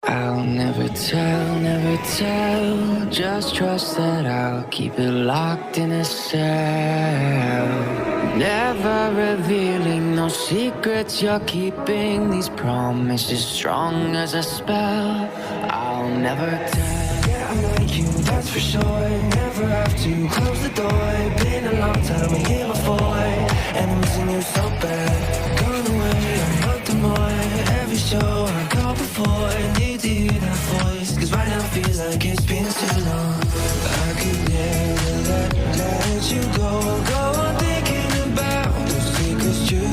I'll never tell, just trust that I'll keep it locked in a cell. Never revealing no secrets you're keeping, these promises strong as a spell. I'll never tell. Yeah, I'm like you, that's for sure. Never have to close the door. Been a long time, we're here before, and I'm missing you so bad. Gone away, I'm not the more. Every show I go before, need to hear that voice, cause right now feels like it's been too long. I could never let you go on thinking about those secrets true.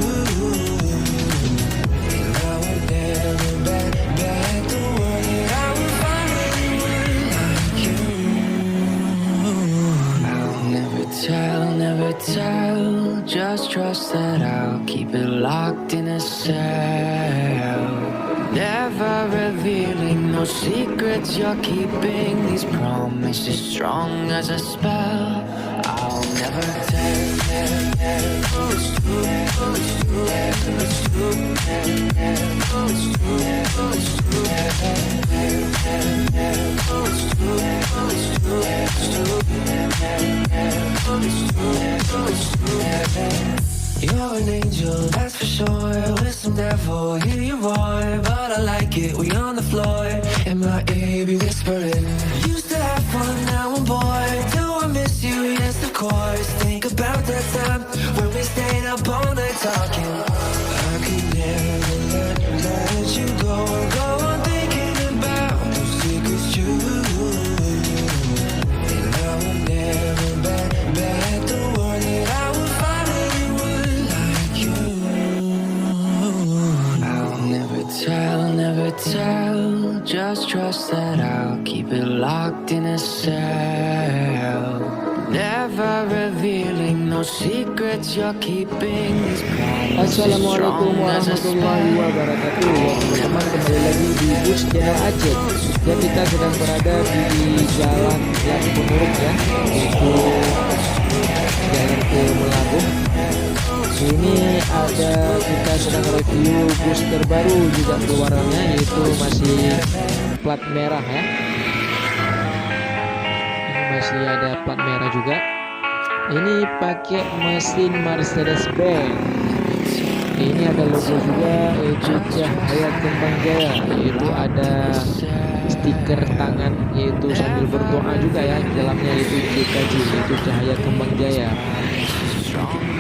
And I would never back the word that I would find anyone like you. I'll never tell, just trust that I'll keep it locked in a cell. Never revealing no secrets you're keeping, these promises strong as a spell. I'll never tell. You're an angel, that's for sure. With some devil, hear you roar, but I like it, we on the floor. In my ear, be whispering. Used to have fun, now I'm bored. Do I miss you? Yes, of course. Think about that time when we stayed up all night talking. I could never let you go on thinking about those secrets true. And I would never back the word that I would find anyone like you. I'll never tell, just trust that I'll keep it locked in a cell. Never revealing no secrets you're keeping, these promises Assalamualaikum strong as a warahmatullahi spell. wabarakatuh. Teman-teman, kembali lagi di Bus Channel Aceh. Dan kita sedang berada di jalan yang menurut ya, yaitu jalan ke Melabuh. Ini ada, kita sedang review bus terbaru juga keluarannya, yaitu masih plat merah ya. Ini masih ada plat merah juga. Ini pakai mesin Mercedes-Benz. Ini ada logo juga, yaitu Cahaya Kembang Jaya, yaitu ada stiker tangan, yaitu sambil berdoa juga ya. Di dalamnya yaitu CKJ, yaitu Cahaya Kembang Jaya.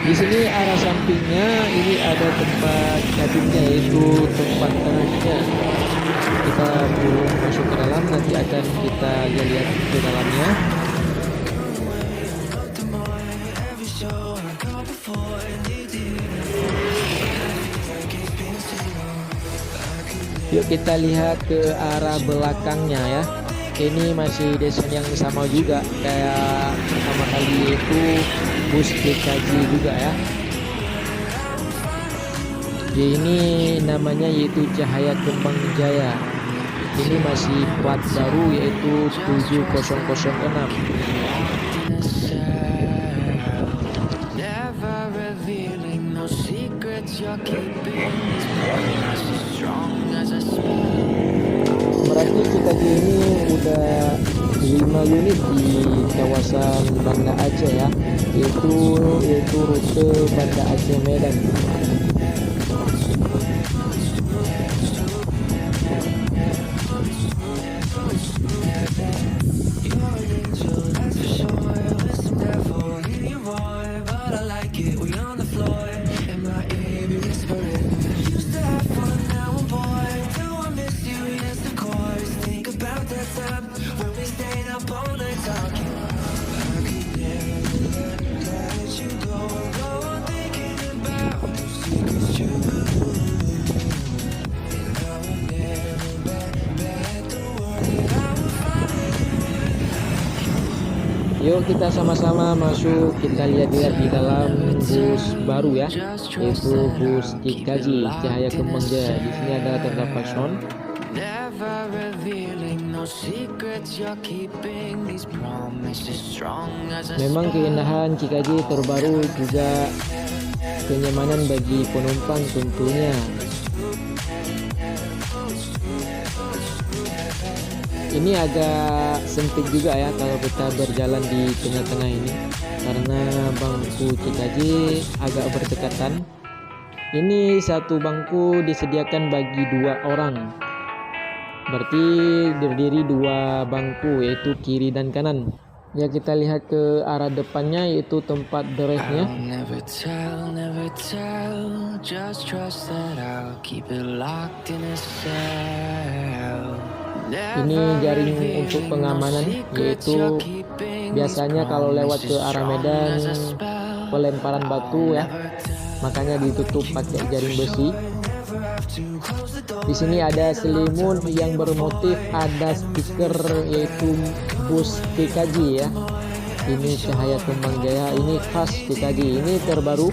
Di sini arah sampingnya ini ada tempat kabinnya, yaitu tempat tengahnya. Kita belum masuk ke dalam, nanti akan kita lihat ke dalamnya. Yuk kita lihat ke arah belakangnya ya. Ini masih desain yang sama juga kayak pertama kali, itu bus DKJ juga ya. Ini namanya yaitu Cahaya Kembang Jaya. Ini masih plat baru, yaitu 7006. Berarti kita ini udah 5 unit di kawasan Banda Aceh ya, yaitu rute Banda Aceh Medan. Yuk kita sama-sama masuk, kita lihat-lihat di dalam bus baru ya, yaitu bus CKJ Cahaya Kembang Jaya. Di sini ada terdapat sound. Memang keindahan CKJ terbaru juga kenyamanan bagi penumpang tentunya. Ini agak sempit juga ya kalau kita berjalan di tengah-tengah ini, karena bangku cikaji agak berdekatan. Ini satu bangku disediakan bagi 2 orang, berarti berdiri 2 bangku, yaitu kiri dan kanan. Ya, kita lihat ke arah depannya, yaitu tempat drive-nya. I'll never tell, just trust that I'll keep it locked in a cell. Ini jaring untuk pengamanan, yaitu biasanya kalau lewat ke arah medan pelemparan batu ya, makanya ditutup pakai jaring besi. Di sini ada selimun yang bermotif ada stiker, yaitu bus TKJ ya. Ini cahaya kembang jaya, ini khas TKJ, ini terbaru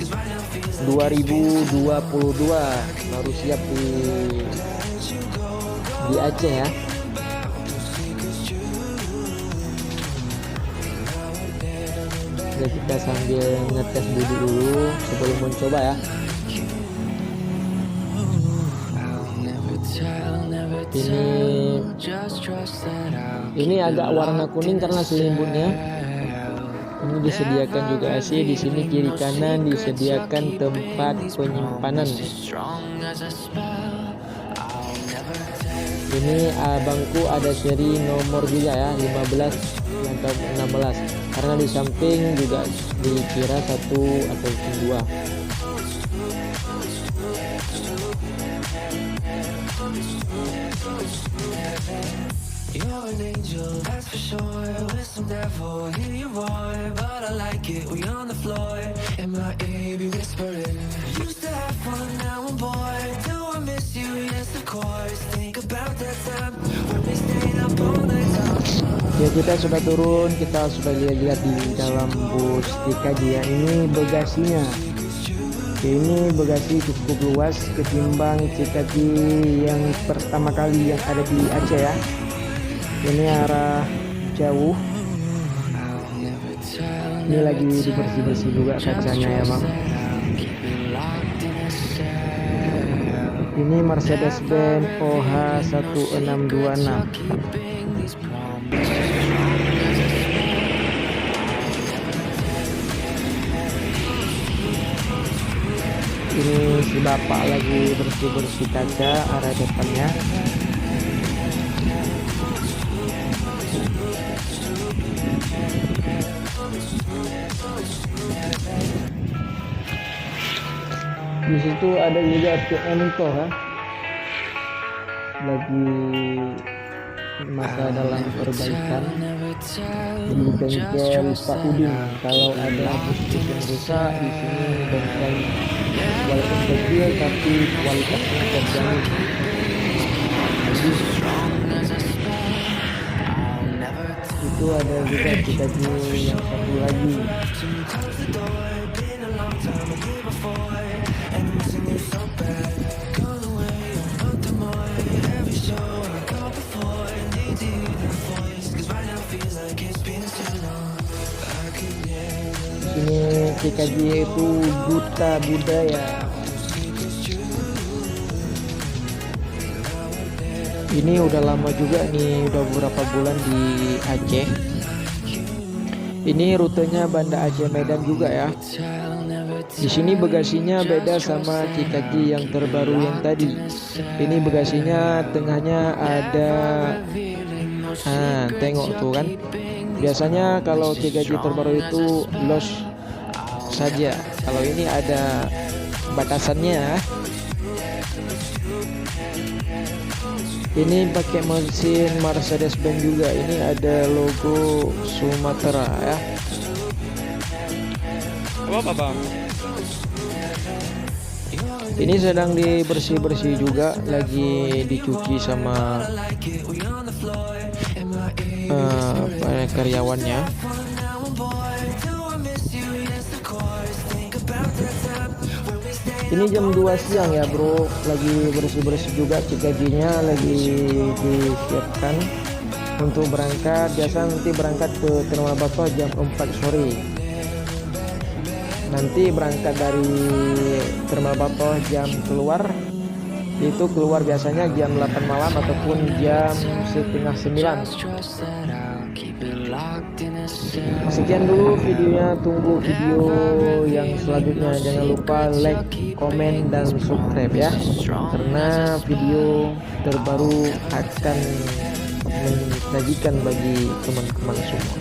2022, baru siap di Aceh ya. Jadi kita sambil ngetes dulu sebelum mencoba ya. Ini agak warna kuning karena selimutnya. Ini disediakan juga AC. Di sini kiri kanan disediakan tempat penyimpanan. Ini bangku ada seri nomor juga ya, 15 atau 16, karena di samping juga dikira 1 atau 2. You're an angel, that's for sure. With some devil, hear you roar, but I like it. We on the floor, in my ear, be whispering. Used to have fun, now I'm bored. Do I miss you? Yes, of course. Think about that time when we stayed up all night long. Ya, kita sudah turun, kita sudah lihat-lihat di dalam bus TKJ ya. Ini bagasinya. Ini bagasi cukup luas ketimbang TKJ yang pertama kali yang ada di Aceh ya. Ini arah jauh. Ini lagi dibersih-bersih juga kacanya ya bang. Ini Mercedes-Benz OH1626. Ini si bapak lagi bersih-bersih kaca arah depannya. Di situ ada juga PMK ya, lagi masa dalam perbaikan di bengkel Pak Udin. Kalau ada bus yang rusak di sini, bengkel walaupun kecil tapi kualitasnya terjamin. Itu ada juga TKJ yang satu lagi. Ini TKJ itu Duta Budaya. Ini udah lama juga nih, udah beberapa bulan di Aceh. Ini rutenya Banda Aceh Medan juga ya. Di sini bagasinya beda sama TKJ yang terbaru yang tadi. Ini bagasinya tengahnya ada, tengok tuh kan. Biasanya kalau TKJ terbaru itu los saja. Kalau ini ada batasannya. Ini pakai mesin Mercedes-Benz juga. Ini ada logo Sumatera ya. Apa bang? Ini sedang dibersih-bersih juga, lagi dicuci sama karyawannya. Ini jam 2 siang ya bro, lagi bersih-bersih juga, TKJ-nya lagi disiapkan untuk berangkat. Biasa nanti berangkat ke Terminal Batoh jam 4 sore. Nanti berangkat dari Terminal Batoh jam keluar Itu keluar biasanya jam 8 malam ataupun jam setengah 9. Sekian dulu videonya, tunggu video yang selanjutnya. Jangan lupa like, komen, dan subscribe ya, karena video terbaru akan menyajikan bagi teman-teman semua.